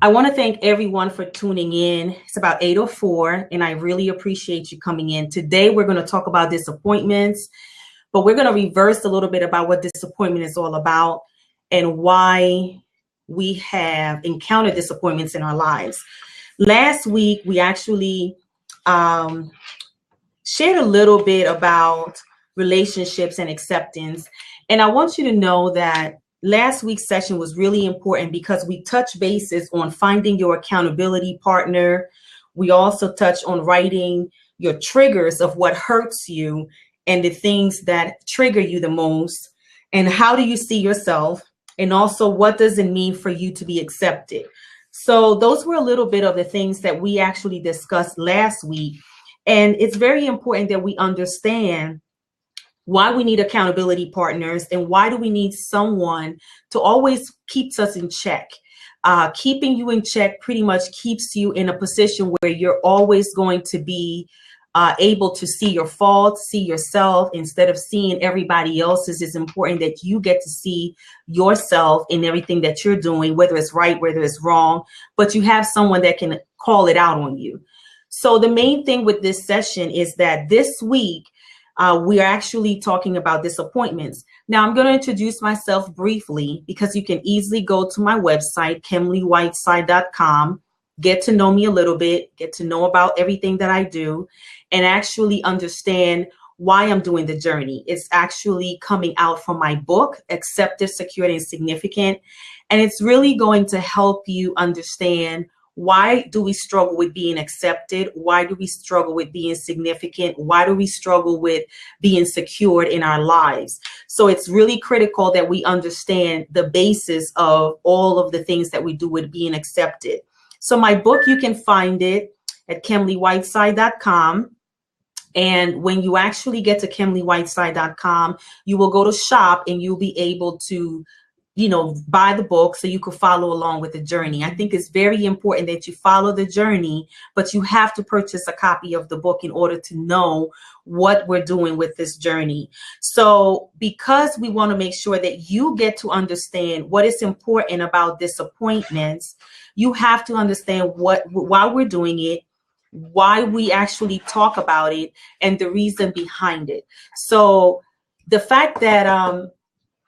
I want to thank everyone for tuning in. It's about 8:04, and I really appreciate you coming in. Today, we're going to talk about disappointments, but we're going to reverse a little bit about what disappointment is all about and why we have encountered disappointments in our lives. Last week, we actually shared a little bit about relationships and acceptance. And I want you to know that last week's session was really important because we touched bases on finding your accountability partner. We also touched on writing your triggers of what hurts you and the things that trigger you the most, and how do you see yourself, and also what does it mean for you to be accepted. So those were a little bit of the things that we actually discussed last week. And it's very important that we understand why we need accountability partners and why do we need someone to always keeps us in check. Keeping you in check pretty much keeps you in a position where you're always going to be able to see your faults, see yourself instead of seeing everybody else's. It's important that you get to see yourself in everything that you're doing, whether it's right, whether it's wrong, but you have someone that can call it out on you. So the main thing with this session is that this week, we are actually talking about disappointments. Now, I'm going to introduce myself briefly because you can easily go to my website, KemleyWhiteside.com, get to know me a little bit, get to know about everything that I do, and actually understand why I'm doing the journey. It's actually coming out from my book, Accepted, Secured, and Significant. And it's really going to help you understand, why do we struggle with being accepted? Why do we struggle with being significant? Why do we struggle with being secured in our lives? So it's really critical that we understand the basis of all of the things that we do with being accepted. So my book, you can find it at KemleyWhiteside.com. And when you actually get to KemleyWhiteside.com, you will go to shop and you'll be able to buy the book so you could follow along with the journey. I think it's very important that you follow the journey, but you have to purchase a copy of the book in order to know what we're doing with this journey. So because we want to make sure that you get to understand what is important about disappointments, you have to understand why we're doing it, why we actually talk about it, and the reason behind it. So the fact that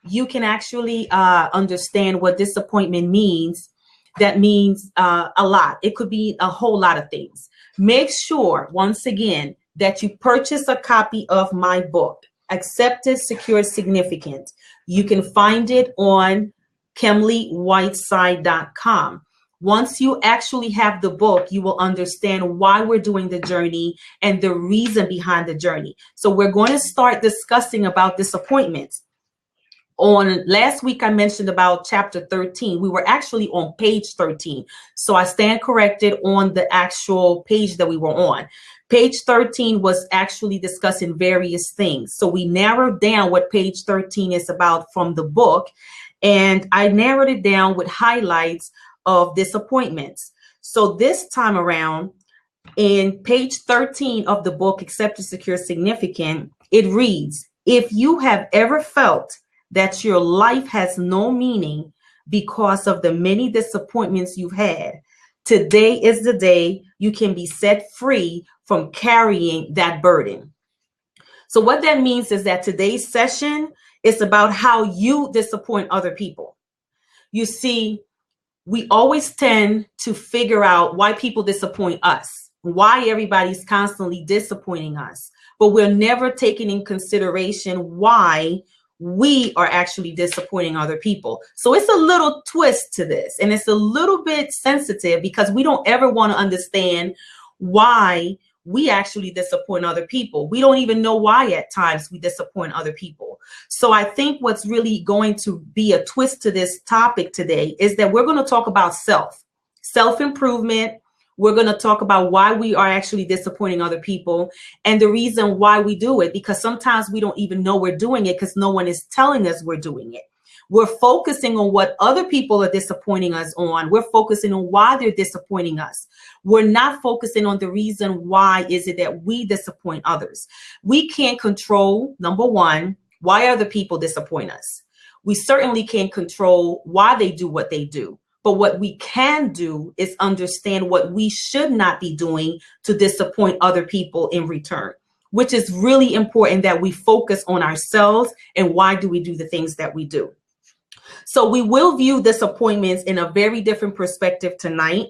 you can actually understand what disappointment means. That means a lot. It could be a whole lot of things. Make sure, once again, that you purchase a copy of my book, Accepted, Secured, Significant. You can find it on KemleyWhiteside.com. Once you actually have the book, you will understand why we're doing the journey and the reason behind the journey. So we're going to start discussing about disappointments. On last week, I mentioned about chapter 13. We were actually on page 13. So I stand corrected on the actual page that we were on. Page 13 was actually discussing various things. So we narrowed down what page 13 is about from the book. And I narrowed it down with highlights of disappointments. So this time around, in page 13 of the book, Accepted, Secure, Significant, it reads, if you have ever felt that your life has no meaning because of the many disappointments you've had, today is the day you can be set free from carrying that burden. So what that means is that today's session is about how you disappoint other people. You see, we always tend to figure out why people disappoint us, why everybody's constantly disappointing us, but we're never taking in consideration why we are actually disappointing other people. So it's a little twist to this, and it's a little bit sensitive because we don't ever want to understand why we actually disappoint other people. We don't even know why at times we disappoint other people. So I think what's really going to be a twist to this topic today is that we're going to talk about self-improvement. We're going to talk about why we are actually disappointing other people and the reason why we do it, because sometimes we don't even know we're doing it because no one is telling us we're doing it. We're focusing on what other people are disappointing us on. We're focusing on why they're disappointing us. We're not focusing on the reason why is it that we disappoint others. We can't control, number one, why other people disappoint us. We certainly can't control why they do what they do. But what we can do is understand what we should not be doing to disappoint other people in return, which is really important that we focus on ourselves and why do we do the things that we do. So we will view disappointments in a very different perspective tonight.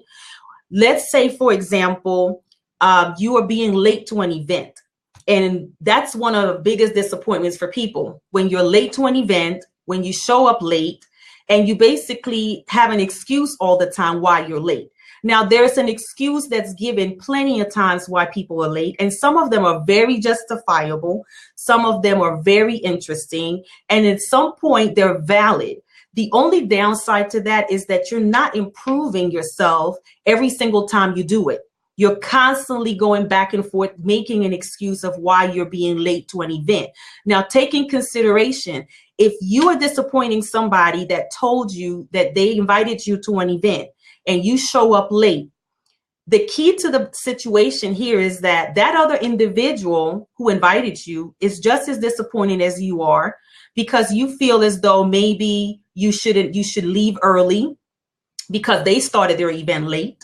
Let's say, for example, you are being late to an event. And that's one of the biggest disappointments for people. When you're late to an event, when you show up late, and you basically have an excuse all the time why you're late. Now, there's an excuse that's given plenty of times why people are late, and some of them are very justifiable. Some of them are very interesting, and at some point they're valid. The only downside to that is that you're not improving yourself every single time you do it. You're constantly going back and forth, making an excuse of why you're being late to an event. Now, take in consideration, if you are disappointing somebody that told you that they invited you to an event and you show up late, the key to the situation here is that that other individual who invited you is just as disappointed as you are, because you feel as though maybe you should leave early because they started their event late,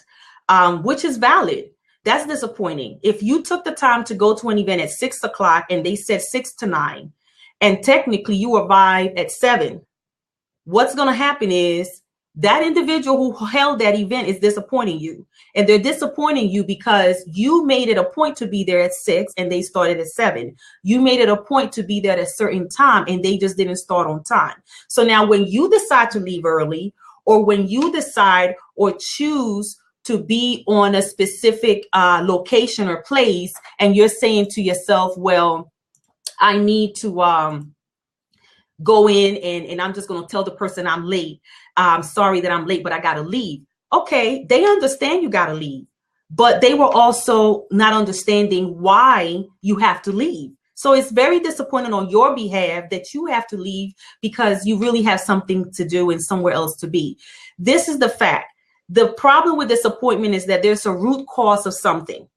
which is valid. That's disappointing. If you took the time to go to an event at 6 o'clock and they said 6 to 9, and technically you arrived at 7, what's going to happen is that individual who held that event is disappointing you. And they're disappointing you because you made it a point to be there at 6 and they started at 7. You made it a point to be there at a certain time and they just didn't start on time. So now when you decide to leave early, or when you decide or choose to be on a specific location or place, and you're saying to yourself, well, I need to go in and I'm just going to tell the person I'm late. I'm sorry that I'm late, but I got to leave. Okay, they understand you got to leave, but they were also not understanding why you have to leave. So it's very disappointing on your behalf that you have to leave because you really have something to do and somewhere else to be. This is the fact. The problem with disappointment is that there's a root cause of something.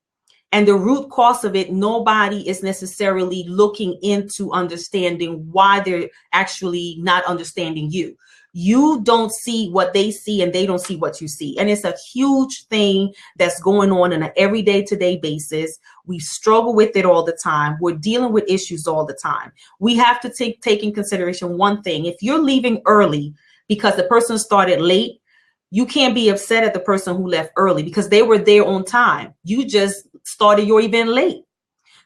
And the root cause of it, nobody is necessarily looking into understanding why they're actually not understanding you. You don't see what they see and they don't see what you see. And it's a huge thing that's going on an everyday today basis. We struggle with it all the time. We're dealing with issues all the time. We have to take in consideration one thing. If you're leaving early because the person started late, you can't be upset at the person who left early because they were there on time. You just started your event late.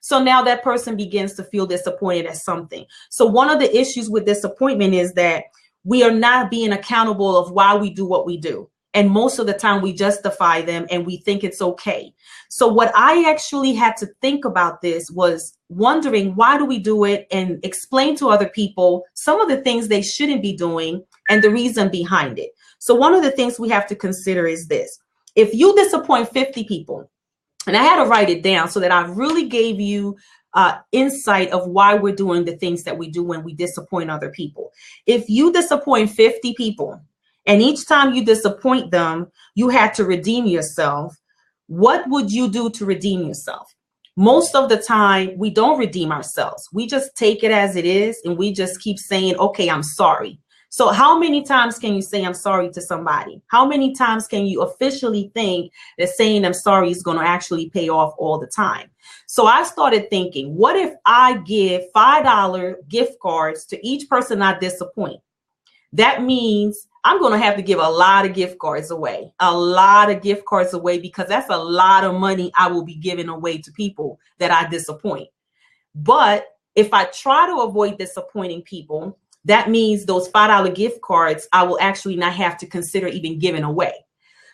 So now that person begins to feel disappointed at something. So one of the issues with disappointment is that we are not being accountable of why we do what we do. And most of the time we justify them and we think it's okay. So what I actually had to think about this was wondering, why do we do it, and explain to other people some of the things they shouldn't be doing and the reason behind it. So one of the things we have to consider is this. If you disappoint 50 people, and I had to write it down so that I really gave you insight of why we're doing the things that we do when we disappoint other people. If you disappoint 50 people, and each time you disappoint them, you had to redeem yourself, what would you do to redeem yourself? Most of the time, we don't redeem ourselves. We just take it as it is, and we just keep saying, okay, I'm sorry. So how many times can you say I'm sorry to somebody? How many times can you officially think that saying I'm sorry is going to actually pay off all the time? So I started thinking, what if I give $5 gift cards to each person I disappoint? That means I'm going to have to give a lot of gift cards away, because that's a lot of money I will be giving away to people that I disappoint. But if I try to avoid disappointing people, that means those $5 gift cards I will actually not have to consider even giving away.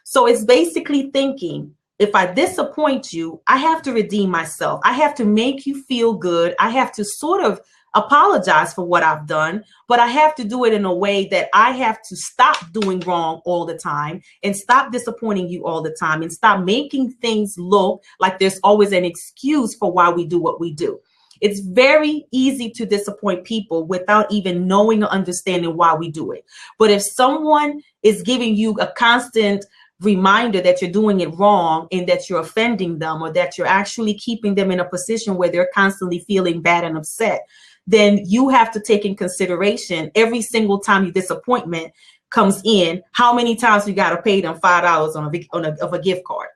So it's basically thinking, if I disappoint you, I have to redeem myself. I have to make you feel good. I have to sort of apologize for what I've done, but I have to do it in a way that I have to stop doing wrong all the time and stop disappointing you all the time and stop making things look like there's always an excuse for why we do what we do. It's very easy to disappoint people without even knowing or understanding why we do it. But if someone is giving you a constant reminder that you're doing it wrong and that you're offending them, or that you're actually keeping them in a position where they're constantly feeling bad and upset, then you have to take in consideration every single time you disappointment, comes in, how many times you got to pay them $5 of a gift card?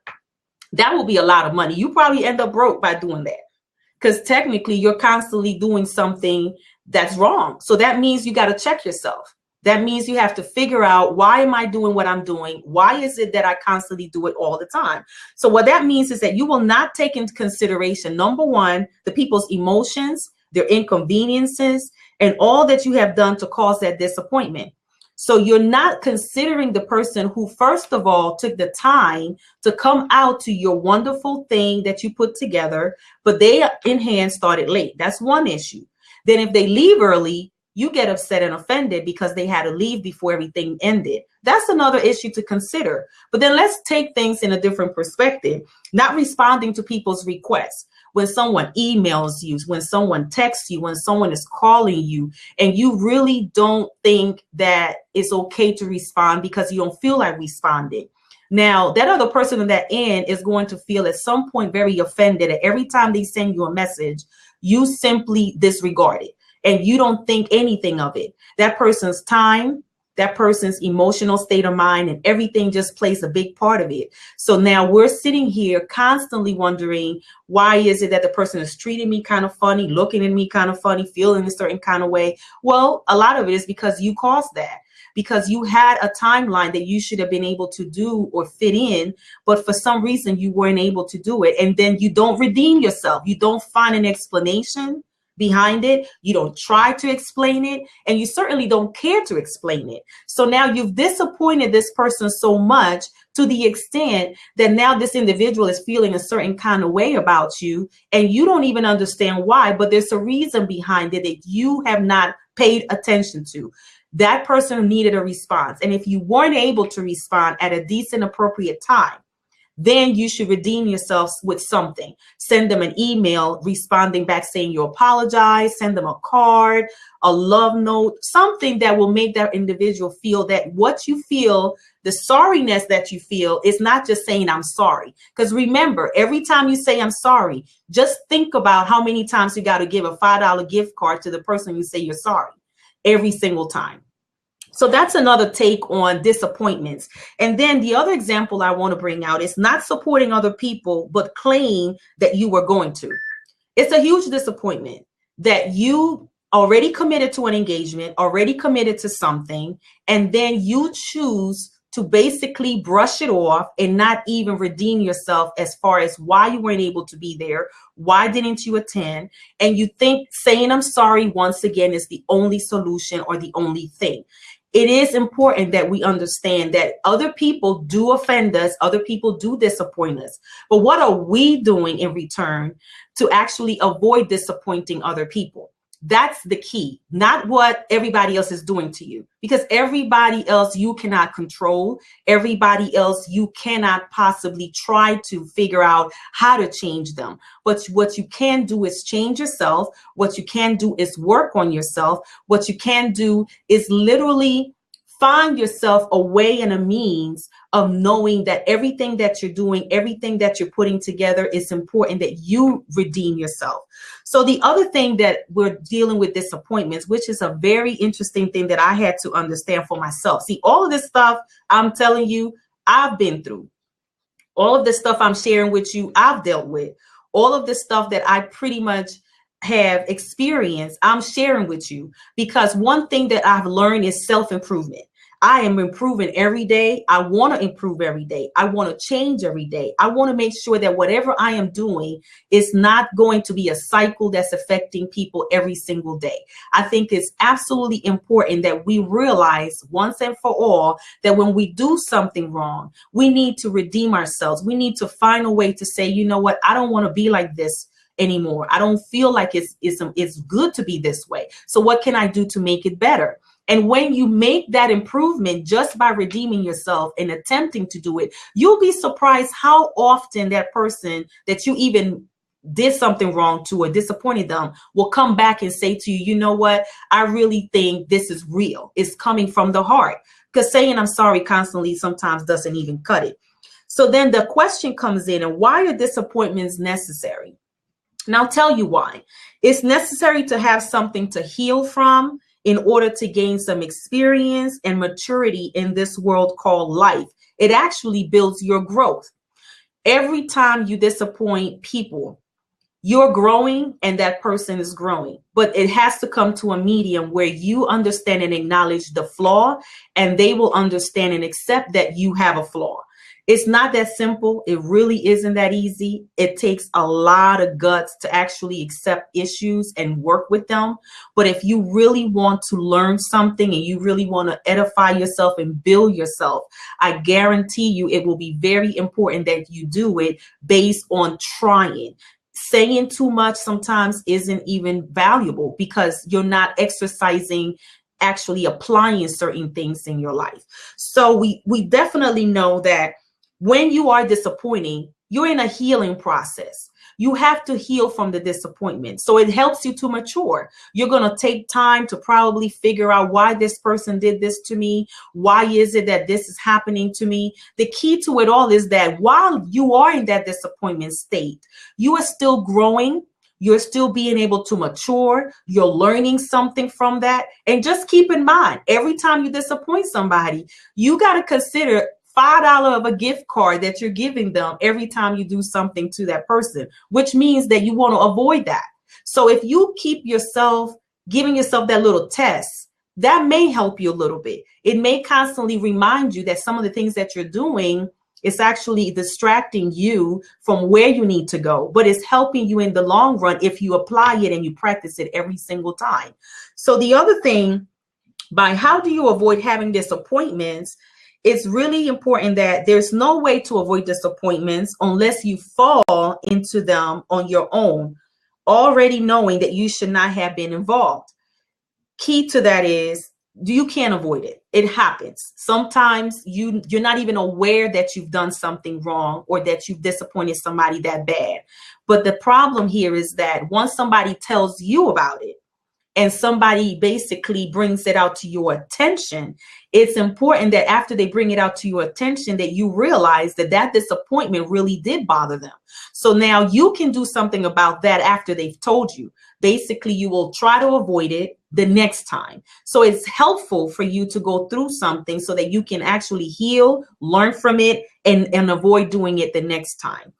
That will be a lot of money. You probably end up broke by doing that, because technically you're constantly doing something that's wrong. So that means you got to check yourself. That means you have to figure out, why am I doing what I'm doing? Why is it that I constantly do it all the time? So what that means is that you will not take into consideration, number one, the people's emotions, their inconveniences, and all that you have done to cause that disappointment. So you're not considering the person who, first of all, took the time to come out to your wonderful thing that you put together, but they in hand started late. That's one issue. Then if they leave early, you get upset and offended because they had to leave before everything ended. That's another issue to consider. But then let's take things in a different perspective, not responding to people's requests. When someone emails you, when someone texts you, when someone is calling you, and you really don't think that it's okay to respond because you don't feel like responding. Now, that other person on that end is going to feel at some point very offended that every time they send you a message, you simply disregard it and you don't think anything of it. That person's time, that person's emotional state of mind, and everything just plays a big part of it. So now we're sitting here constantly wondering, why is it that the person is treating me kind of funny, looking at me kind of funny, feeling a certain kind of way? Well, a lot of it is because you caused that, because you had a timeline that you should have been able to do or fit in, but for some reason you weren't able to do it. And then you don't redeem yourself. You don't find an explanation behind it. You don't try to explain it, and you certainly don't care to explain it. So now you've disappointed this person so much to the extent that now this individual is feeling a certain kind of way about you, and you don't even understand why, but there's a reason behind it that you have not paid attention to. That person needed a response. And if you weren't able to respond at a decent, appropriate time, then you should redeem yourselves with something. Send them an email responding back saying you apologize, send them a card, a love note, something that will make that individual feel that what you feel, the sorriness that you feel, is not just saying I'm sorry. Because remember, every time you say I'm sorry, just think about how many times you got to give a $5 gift card to the person you say you're sorry every single time. So that's another take on disappointments. And then the other example I want to bring out is not supporting other people, but claim that you were going to. It's a huge disappointment that you already committed to an engagement, already committed to something, and then you choose to basically brush it off and not even redeem yourself as far as why you weren't able to be there. Why didn't you attend? And you think saying I'm sorry once again is the only solution or the only thing. It is important that we understand that other people do offend us, other people do disappoint us. But what are we doing in return to actually avoid disappointing other people? That's the key, not what everybody else is doing to you, because everybody else you cannot control. Everybody else you cannot possibly try to figure out how to change them. But what you can do is change yourself. What you can do is work on yourself. What you can do is literally find yourself a way and a means of knowing that everything that you're doing, everything that you're putting together, is important that you redeem yourself. So the other thing that we're dealing with disappointments, which is a very interesting thing that I had to understand for myself. See, all of this stuff I'm telling you, I've been through. All of the stuff I'm sharing with you, I've dealt with. All of the stuff that I pretty much have experienced, I'm sharing with you, because one thing that I've learned is self-improvement. I am improving every day. I want to improve every day. I want to change every day. I want to make sure that whatever I am doing is not going to be a cycle that's affecting people every single day. I think it's absolutely important that we realize once and for all that when we do something wrong, we need to redeem ourselves. We need to find a way to say, you know what, I don't want to be like this anymore. I don't feel like it's good to be this way. So what can I do to make it better? And when you make that improvement just by redeeming yourself and attempting to do it, you'll be surprised how often that person that you even did something wrong to or disappointed them will come back and say to you, you know what, I really think this is real. It's coming from the heart. Because saying I'm sorry constantly sometimes doesn't even cut it. So then the question comes in, and why are disappointments necessary? And I'll tell you why. It's necessary to have something to heal from. in order to gain some experience and maturity in this world called life. It actually builds your growth. Every time you disappoint people, you're growing and that person is growing. But it has to come to a medium where you understand and acknowledge the flaw, and they will understand and accept that you have a flaw. It's not that simple. It really isn't that easy. It takes a lot of guts to actually accept issues and work with them. But if you really want to learn something and you really want to edify yourself and build yourself, I guarantee you it will be very important that you do it based on trying. Saying too much sometimes isn't even valuable because you're not exercising, actually applying certain things in your life. So we definitely know that when you are disappointing, you're in a healing process. You have to heal from the disappointment. So it helps you to mature. You're going to take time to probably figure out why this person did this to me. Why is it that this is happening to me? The key to it all is that while you are in that disappointment state, you are still growing. You're still being able to mature. You're learning something from that. And just keep in mind, every time you disappoint somebody, you got to consider $5 of a gift card that you're giving them every time you do something to that person, which means that you want to avoid that. So if you keep yourself, giving yourself that little test, that may help you a little bit. It may constantly remind you that some of the things that you're doing is actually distracting you from where you need to go, but it's helping you in the long run if you apply it and you practice it every single time. So the other thing, by how do you avoid having disappointments? It's really important that there's no way to avoid disappointments unless you fall into them on your own, already knowing that you should not have been involved. Key to that is you can't avoid it. It happens. Sometimes you're not even aware that you've done something wrong or that you've disappointed somebody that bad. But the problem here is that once somebody tells you about it, and somebody basically brings it out to your attention, it's important that after they bring it out to your attention that you realize that that disappointment really did bother them. So now you can do something about that after they've told you. Basically, you will try to avoid it the next time. So it's helpful for you to go through something so that you can actually heal, learn from it, and avoid doing it the next time.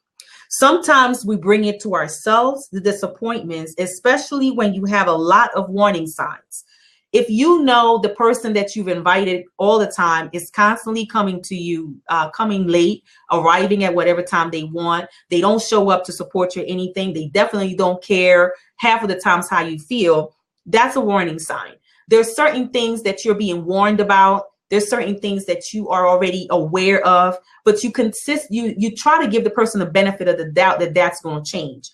Sometimes we bring it to ourselves, the disappointments, especially when you have a lot of warning signs. If you know the person that you've invited all the time is constantly coming to you, coming late, arriving at whatever time they want, they don't show up to support you or anything, they definitely don't care half of the times how you feel, that's a warning sign. There's certain things that you're being warned about. There's certain things that you are already aware of, but you try to give the person the benefit of the doubt that that's going to change.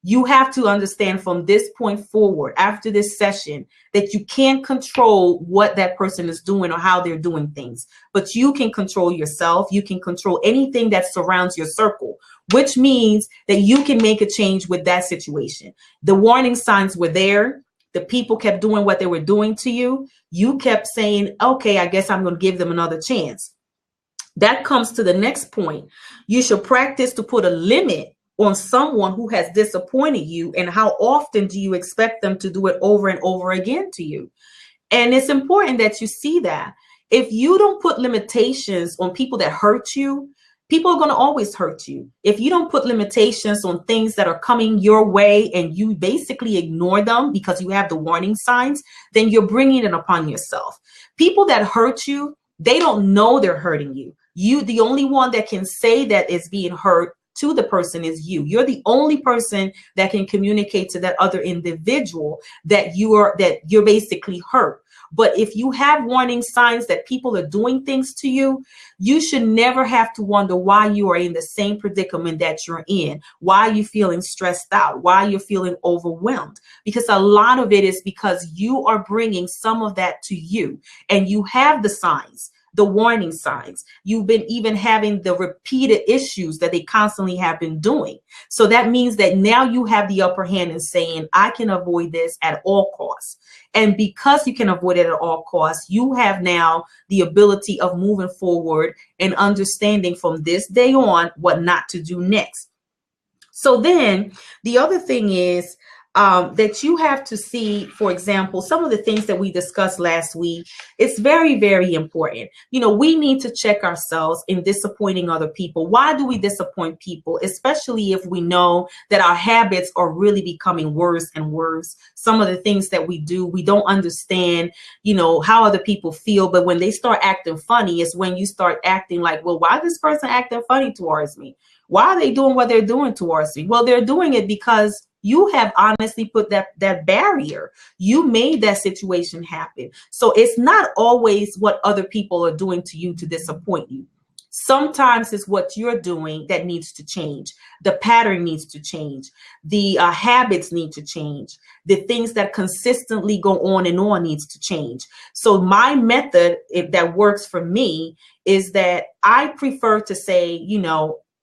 You have to understand from this point forward, after this session, that you can't control what that person is doing or how they're doing things, but you can control yourself. You can control anything that surrounds your circle, which means that you can make a change with that situation. The warning signs were there. The people kept doing what they were doing to you. You kept saying, okay, I guess I'm going to give them another chance. That comes to the next point. You should practice to put a limit on someone who has disappointed you, and how often do you expect them to do it over and over again to you? And it's important that you see that. If you don't put limitations on people that hurt you, people are going to always hurt you. If you don't put limitations on things that are coming your way and you basically ignore them because you have the warning signs, then you're bringing it upon yourself. People that hurt you, they don't know they're hurting you. The only one that can say that is being hurt to the person is you. You're the only person that can communicate to that other individual that you're basically hurt. But if you have warning signs that people are doing things to you, you should never have to wonder why you are in the same predicament that you're in, why you're feeling stressed out, why you're feeling overwhelmed. Because a lot of it is because you are bringing some of that to you, and you have the signs, the warning signs. You've been even having the repeated issues that they constantly have been doing. So that means that now you have the upper hand in saying, I can avoid this at all costs. And because you can avoid it at all costs, you have now the ability of moving forward and understanding from this day on what not to do next. So then the other thing is, that you have to see, for example, some of the things that we discussed last week. It's very, very important. We need to check ourselves in disappointing other people. Why do we disappoint people? Especially if we know that our habits are really becoming worse and worse. Some of the things that we do, we don't understand, how other people feel. But when they start acting funny, it's when you start acting like, well, why is this person acting funny towards me? Why are they doing what they're doing towards me? Well, they're doing it because you have honestly put that barrier. You made that situation happen. So it's not always what other people are doing to you to disappoint you. Sometimes it's what you're doing that needs to change. The pattern needs to change. The habits need to change. The things that consistently go on and on needs to change. So my method, if that works for me, is that I prefer to say,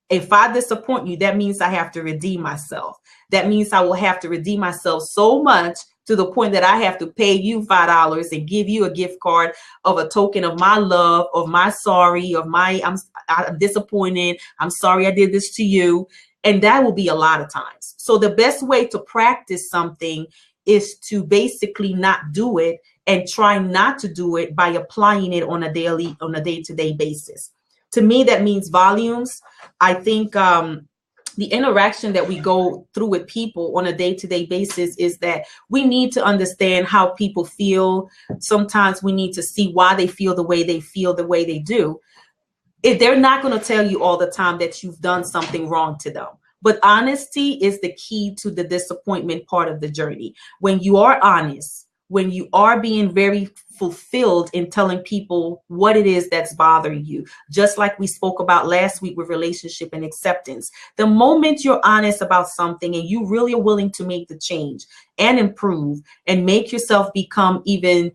if I disappoint you, that means I have to redeem myself. That means I will have to redeem myself so much to the point that I have to pay you $5 and give you a gift card of a token of my love, of my sorry, of my I'm disappointed. I'm sorry I did this to you. And that will be a lot of times. So the best way to practice something is to basically not do it and try not to do it by applying it on a day-to-day basis. To me, that means volumes. I think the interaction that we go through with people on a day-to-day basis is that we need to understand how people feel. Sometimes we need to see why they feel the way they do. They're not going to tell you all the time that you've done something wrong to them. But honesty is the key to the disappointment part of the journey. When you are honest, when you are being very fulfilled in telling people what it is that's bothering you, just like we spoke about last week with relationship and acceptance. The moment you're honest about something and you really are willing to make the change and improve and make yourself become even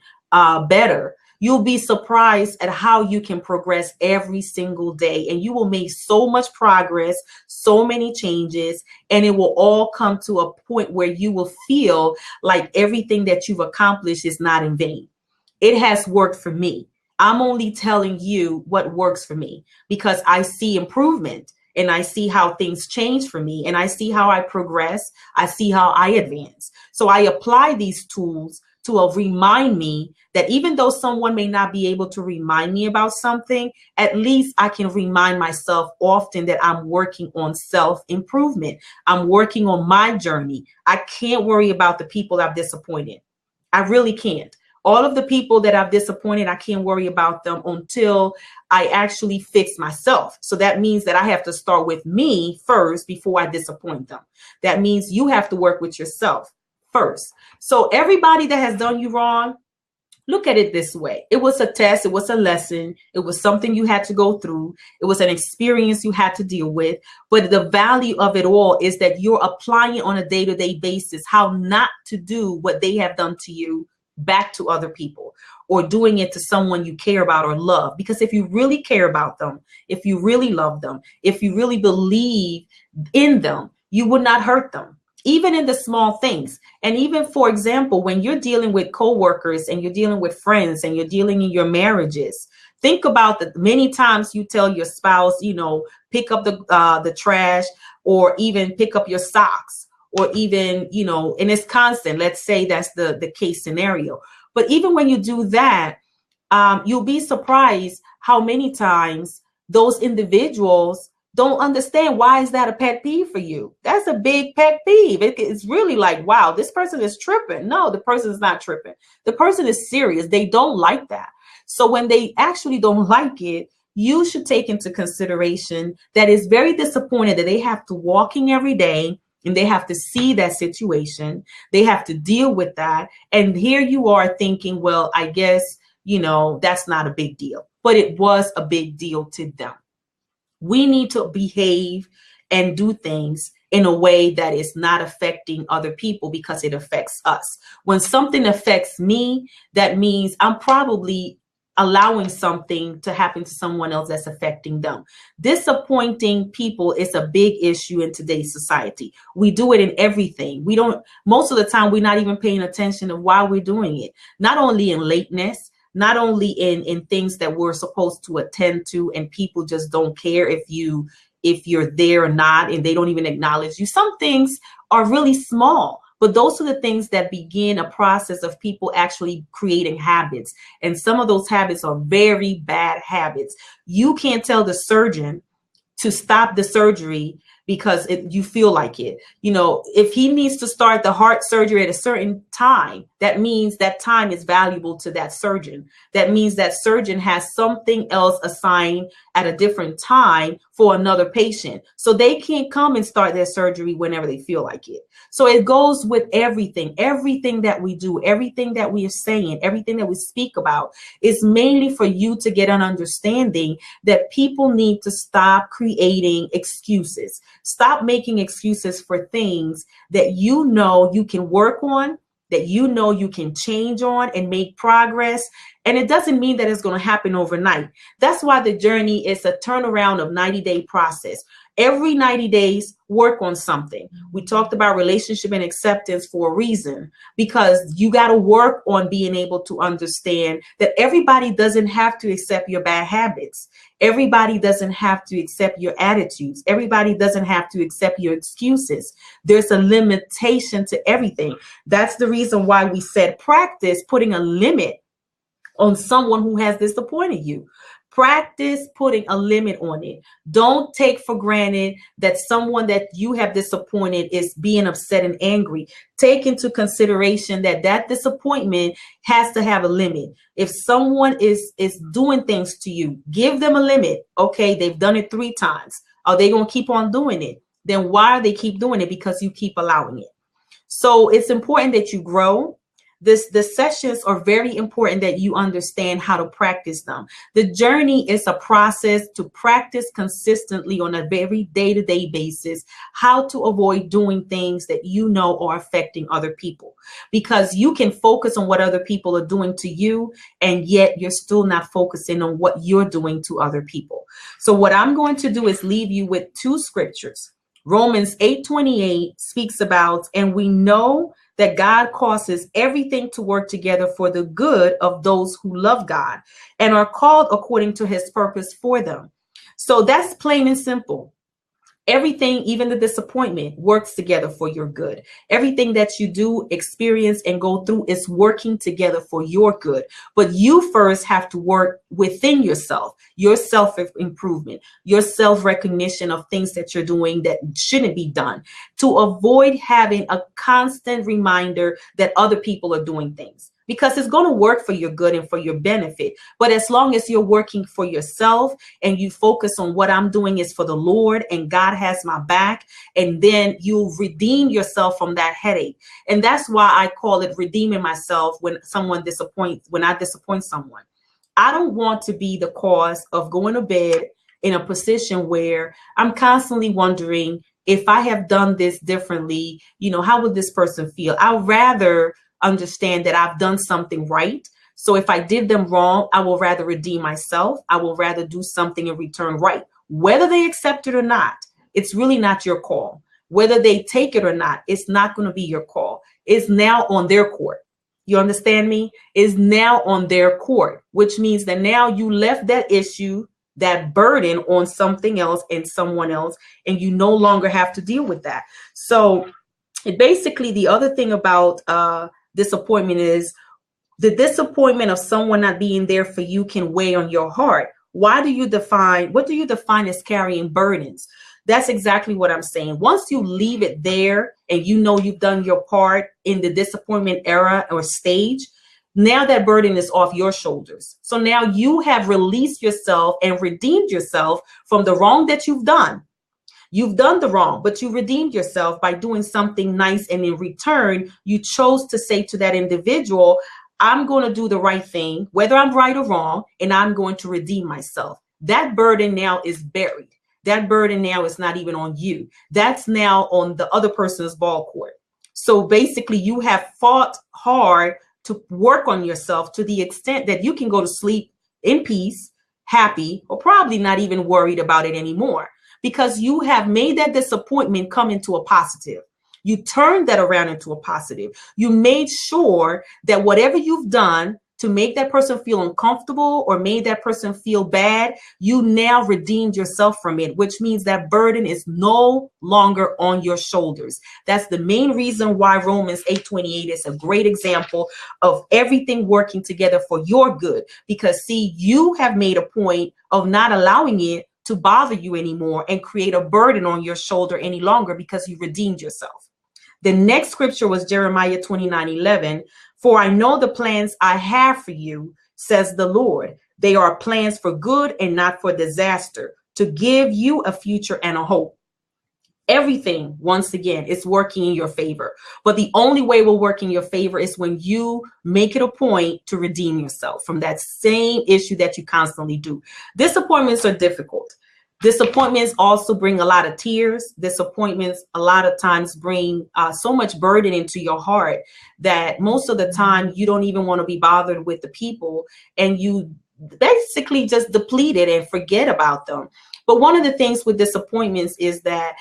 better, you'll be surprised at how you can progress every single day. And you will make so much progress, so many changes, and it will all come to a point where you will feel like everything that you've accomplished is not in vain. It has worked for me. I'm only telling you what works for me because I see improvement and I see how things change for me and I see how I progress. I see how I advance. So I apply these tools to remind me that even though someone may not be able to remind me about something, at least I can remind myself often that I'm working on self-improvement. I'm working on my journey. I can't worry about the people I've disappointed. I really can't. All of the people that I've disappointed, I can't worry about them until I actually fix myself. So that means that I have to start with me first before I disappoint them. That means you have to work with yourself first. So everybody that has done you wrong, look at it this way. It was a test. It was a lesson. It was something you had to go through. It was an experience you had to deal with. But the value of it all is that you're applying on a day-to-day basis how not to do what they have done to you back to other people, or doing it to someone you care about or love. Because if you really care about them, if you really love them, if you really believe in them, you would not hurt them, even in the small things. And even, for example, when you're dealing with coworkers and you're dealing with friends and you're dealing in your marriages, think about the many times you tell your spouse, pick up the trash, or even pick up your socks, or even, and it's constant. Let's say that's the case scenario. But even when you do that, you'll be surprised how many times those individuals don't understand why is that a pet peeve for you. That's a big pet peeve. It's really like, wow, this person is tripping. No, the person is not tripping. The person is serious. They don't like that. So when they actually don't like it, you should take into consideration that it's very disappointing that they have to walk in every day and they have to see that situation. They have to deal with that. And here you are thinking, well, I guess, that's not a big deal. But it was a big deal to them. We need to behave and do things in a way that is not affecting other people because it affects us. When something affects me, that means I'm probably allowing something to happen to someone else that's affecting them. Disappointing people is a big issue in today's society. We do it in everything. Most of the time, we're not even paying attention to why we're doing it. Not only in lateness, not only in things that we're supposed to attend to, and people just don't care if you're there or not, and they don't even acknowledge you. Some things are really small, But those are the things that begin a process of people actually creating habits. And some of those habits are very bad habits. You can't tell the surgeon to stop the surgery because you feel like it. You know, if he needs to start the heart surgery at a certain time, that means that time is valuable to that surgeon. That means that surgeon has something else assigned at a different time for another patient. So they can't come and start their surgery whenever they feel like it. So it goes with everything that we do, everything that we are saying, everything that we speak about is mainly for you to get an understanding that people need to stop creating excuses. Stop making excuses for things that you know you can work on, that you know you can change on and make progress. And it doesn't mean that it's going to happen overnight. That's why the journey is a turnaround of 90-day process. Every 90 days, work on something. We talked about relationship and acceptance for a reason, because you got to work on being able to understand that everybody doesn't have to accept your bad habits. Everybody doesn't have to accept your attitudes. Everybody doesn't have to accept your excuses. There's a limitation to everything. That's the reason why we said practice putting a limit on someone who has disappointed you. Practice putting a limit on it. Don't take for granted that someone that you have disappointed is being upset and angry. Take into consideration that that disappointment has to have a limit. If someone is doing things to you, give them a limit. Okay, they've done it 3 times. Are they going to keep on doing it? Then why are they keep doing it? Because you keep allowing it. So it's important that you grow. The sessions are very important that you understand how to practice them. The journey is a process to practice consistently on a very day-to-day basis how to avoid doing things that you know are affecting other people, because you can focus on what other people are doing to you, and yet you're still not focusing on what you're doing to other people. So what I'm going to do is leave you with 2 scriptures. Romans 8:28 speaks about, and we know that God causes everything to work together for the good of those who love God and are called according to his purpose for them. So that's plain and simple. Everything, even the disappointment, works together for your good. Everything that you do, experience, and go through is working together for your good. But you first have to work within yourself, your self-improvement, your self-recognition of things that you're doing that shouldn't be done, to avoid having a constant reminder that other people are doing things. Because it's going to work for your good and for your benefit. But as long as you're working for yourself and you focus on what I'm doing is for the Lord and God has my back, and then you redeem yourself from that headache. And that's why I call it redeeming myself when I disappoint someone. I don't want to be the cause of going to bed in a position where I'm constantly wondering, if I have done this differently, how would this person feel? I'd rather understand that I've done something right. So if I did them wrong, I will rather redeem myself. I will rather do something in return right. Whether they accept it or not, it's really not your call. Whether they take it or not, it's not going to be your call. It's now on their court. You understand me? It's now on their court, which means that now you left that issue, that burden on something else and someone else, and you no longer have to deal with that. So basically, the other thing about disappointment is the disappointment of someone not being there for you can weigh on your heart. What do you define as carrying burdens? That's exactly what I'm saying. Once you leave it there and you know you've done your part in the disappointment era or stage, now that burden is off your shoulders. So now you have released yourself and redeemed yourself from the wrong that you've done. You've done the wrong, but you redeemed yourself by doing something nice. And in return, you chose to say to that individual, I'm going to do the right thing, whether I'm right or wrong, and I'm going to redeem myself. That burden now is buried. That burden now is not even on you. That's now on the other person's ball court. So basically, you have fought hard to work on yourself to the extent that you can go to sleep in peace, happy, or probably not even worried about it anymore. Because you have made that disappointment come into a positive. You turned that around into a positive. You made sure that whatever you've done to make that person feel uncomfortable or made that person feel bad, you now redeemed yourself from it, which means that burden is no longer on your shoulders. That's the main reason why Romans 8:28 is a great example of everything working together for your good. Because see, you have made a point of not allowing it to bother you anymore and create a burden on your shoulder any longer because you redeemed yourself. The next scripture was Jeremiah 29:11. For I know the plans I have for you, says the Lord. They are plans for good and not for disaster, to give you a future and a hope. Everything, once again, is working in your favor. But the only way it will work in your favor is when you make it a point to redeem yourself from that same issue that you constantly do. Disappointments are difficult. Disappointments also bring a lot of tears. Disappointments a lot of times bring so much burden into your heart that most of the time you don't even want to be bothered with the people, and you basically just deplete it and forget about them. But one of the things with disappointments is that,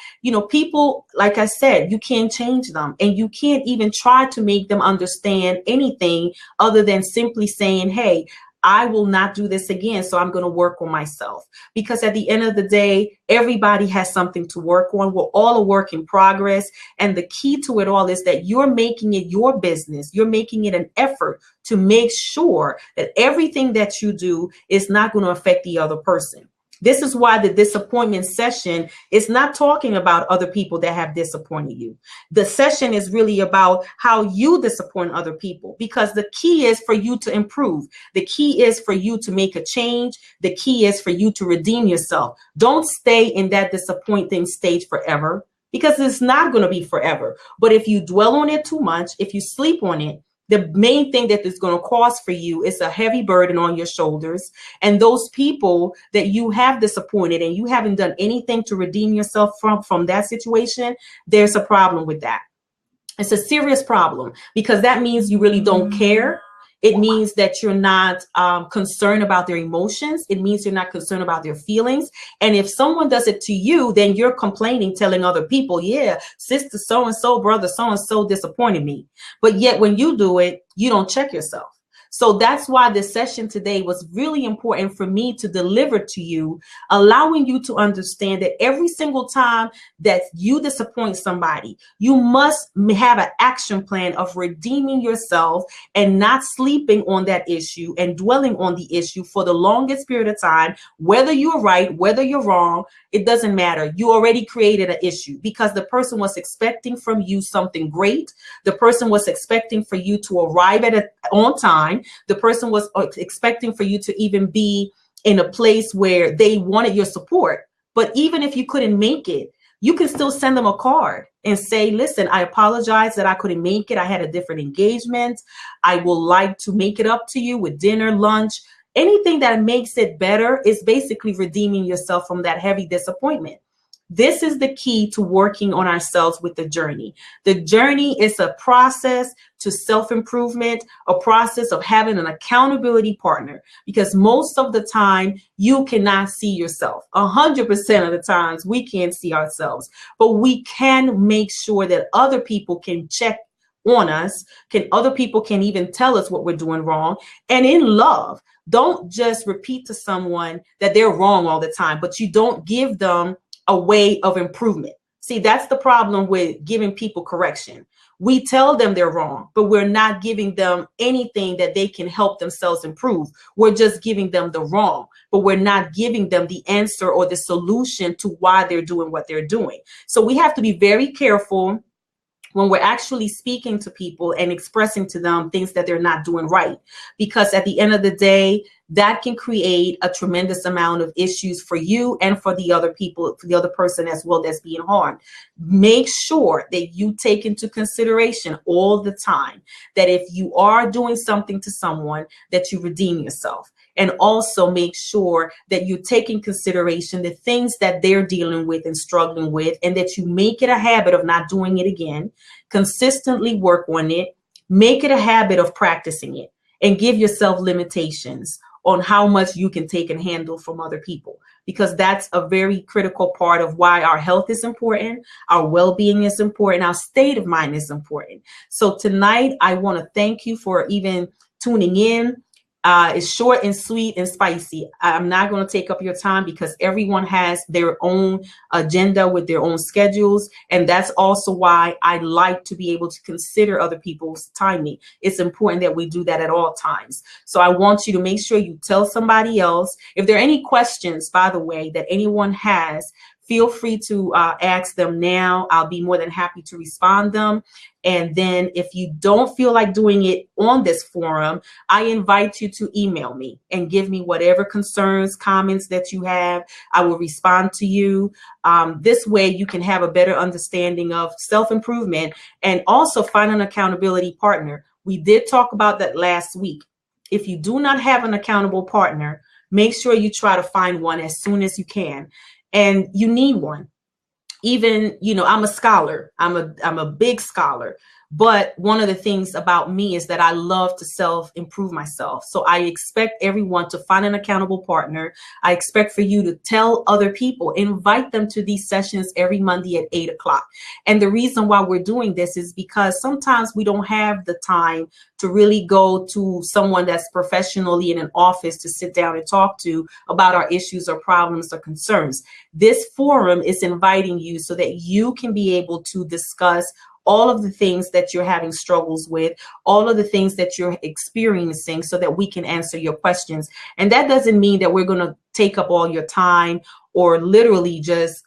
people, like I said, you can't change them, and you can't even try to make them understand anything other than simply saying, hey, I will not do this again, so I'm going to work on myself. Because at the end of the day, everybody has something to work on. We're all a work in progress. And the key to it all is that you're making it your business. You're making it an effort to make sure that everything that you do is not going to affect the other person. This is why the disappointment session is not talking about other people that have disappointed you. The session is really about how you disappoint other people, because the key is for you to improve. The key is for you to make a change. The key is for you to redeem yourself. Don't stay in that disappointing stage forever, because it's not going to be forever. But if you dwell on it too much, if you sleep on it, the main thing that is going to cause for you is a heavy burden on your shoulders. And those people that you have disappointed and you haven't done anything to redeem yourself from that situation, there's a problem with that. It's a serious problem, because that means you really don't care. It means that you're not concerned about their emotions. It means you're not concerned about their feelings. And if someone does it to you, then you're complaining, telling other people, yeah, sister so-and-so, brother so-and-so disappointed me. But yet when you do it, you don't check yourself. So that's why this session today was really important for me to deliver to you, allowing you to understand that every single time that you disappoint somebody, you must have an action plan of redeeming yourself and not sleeping on that issue and dwelling on the issue for the longest period of time. Whether you're right, whether you're wrong, it doesn't matter. You already created an issue because the person was expecting from you something great. The person was expecting for you to arrive at it on time. The person was expecting for you to even be in a place where they wanted your support. But even if you couldn't make it, you can still send them a card and say, listen, I apologize that I couldn't make it. I had a different engagement. I will like to make it up to you with dinner, lunch. Anything that makes it better is basically redeeming yourself from that heavy disappointment. This is the key to working on ourselves with the journey. The journey is a process to self-improvement, a process of having an accountability partner, because most of the time you cannot see yourself. 100% of the times we can't see ourselves, but we can make sure that other people can check on us. Other people can even tell us what we're doing wrong. And in love, don't just repeat to someone that they're wrong all the time, but you don't give them a way of improvement. See, that's the problem with giving people correction. We tell them they're wrong, but we're not giving them anything that they can help themselves improve. We're just giving them the wrong, but we're not giving them the answer or the solution to why they're doing what they're doing. So we have to be very careful when we're actually speaking to people and expressing to them things that they're not doing right. Because at the end of the day, that can create a tremendous amount of issues for you and for the other people, for the other person as well that's being harmed. Make sure that you take into consideration all the time that if you are doing something to someone, that you redeem yourself. And also make sure that you take in consideration the things that they're dealing with and struggling with, and that you make it a habit of not doing it again. Consistently work on it. Make it a habit of practicing it, and give yourself limitations on how much you can take and handle from other people, because that's a very critical part of why our health is important, our well-being is important, our state of mind is important. So tonight, I want to thank you for even tuning in. It's short and sweet and spicy. I'm not going to take up your time because everyone has their own agenda with their own schedules. And that's also why I like to be able to consider other people's timing. It's important that we do that at all times. So I want you to make sure you tell somebody else. If there are any questions, by the way, that anyone has, feel free to ask them now. I'll be more than happy to respond them. And then if you don't feel like doing it on this forum, I invite you to email me and give me whatever concerns, comments that you have. I will respond to you. This way you can have a better understanding of self-improvement and also find an accountability partner. We did talk about that last week. If you do not have an accountable partner, make sure you try to find one as soon as you can. And you need one. Even, I'm a scholar. I'm a big scholar. But one of the things about me is that I love to self-improve myself. So I expect everyone to find an accountable partner. I expect for you to tell other people, invite them to these sessions every Monday at 8 o'clock. And the reason why we're doing this is because sometimes we don't have the time to really go to someone that's professionally in an office to sit down and talk to about our issues or problems or concerns. This forum is inviting you so that you can be able to discuss all of the things that you're having struggles with, all of the things that you're experiencing so that we can answer your questions. And that doesn't mean that we're going to take up all your time or literally just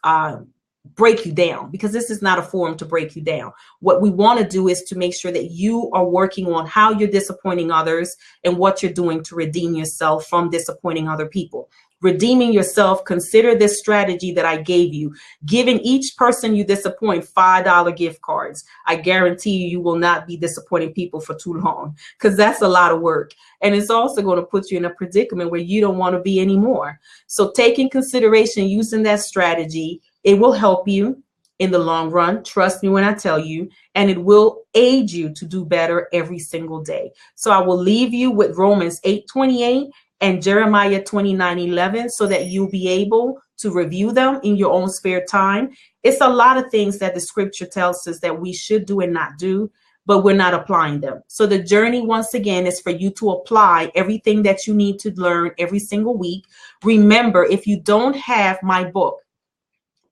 break you down, because this is not a forum to break you down. What we want to do is to make sure that you are working on how you're disappointing others and what you're doing to redeem yourself from disappointing other people. Redeeming yourself, consider this strategy that I gave you, giving each person you disappoint $5 gift cards. I guarantee you will not be disappointing people for too long, because that's a lot of work. And it's also going to put you in a predicament where you don't want to be anymore. So take in consideration using that strategy. It will help you in the long run. Trust me when I tell you, and it will aid you to do better every single day. So I will leave you with Romans 8:28 and Jeremiah 29:11 so that you'll be able to review them in your own spare time. It's a lot of things that the scripture tells us that we should do and not do, but we're not applying them. So the journey, once again, is for you to apply everything that you need to learn every single week. Remember, if you don't have my book,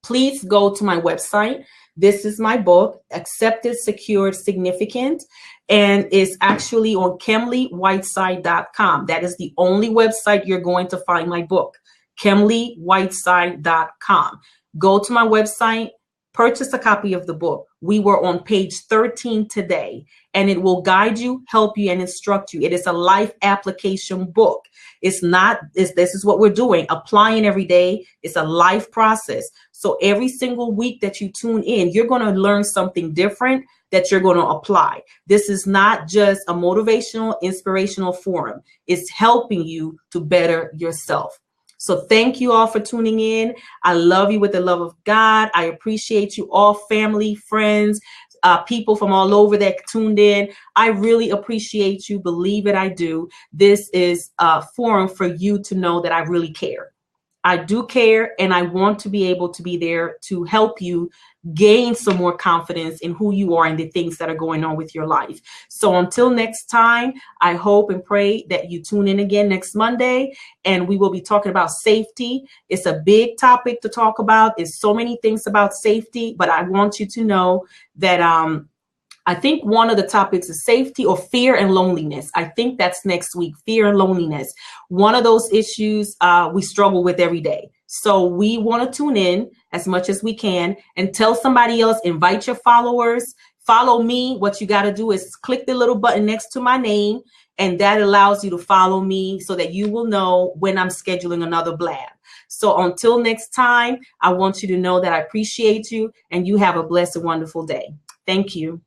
please go to my website. This is my book, Accepted, Secured, Significant, and it's actually on KemleyWhiteside.com. That is the only website you're going to find my book, KemleyWhiteside.com. Go to my website, purchase a copy of the book. We were on page 13 today, and it will guide you, help you, and instruct you. It is a life application book. This is what we're doing, applying every day. It's a life process. So every single week that you tune in, you're going to learn something different that you're going to apply. This is not just a motivational, inspirational forum. It's helping you to better yourself. So thank you all for tuning in. I love you with the love of God. I appreciate you all, family, friends, people from all over that tuned in. I really appreciate you. Believe it, I do. This is a forum for you to know that I really care. I do care, and I want to be able to be there to help you gain some more confidence in who you are and the things that are going on with your life. So until next time, I hope and pray that you tune in again next Monday, and we will be talking about safety. It's a big topic to talk about. It's so many things about safety, but I want you to know that I think one of the topics is safety or fear and loneliness. I think that's next week, fear and loneliness. One of those issues we struggle with every day. So we want to tune in as much as we can and tell somebody else, invite your followers, follow me. What you got to do is click the little button next to my name, and that allows you to follow me so that you will know when I'm scheduling another blab. So until next time, I want you to know that I appreciate you, and you have a blessed and wonderful day. Thank you.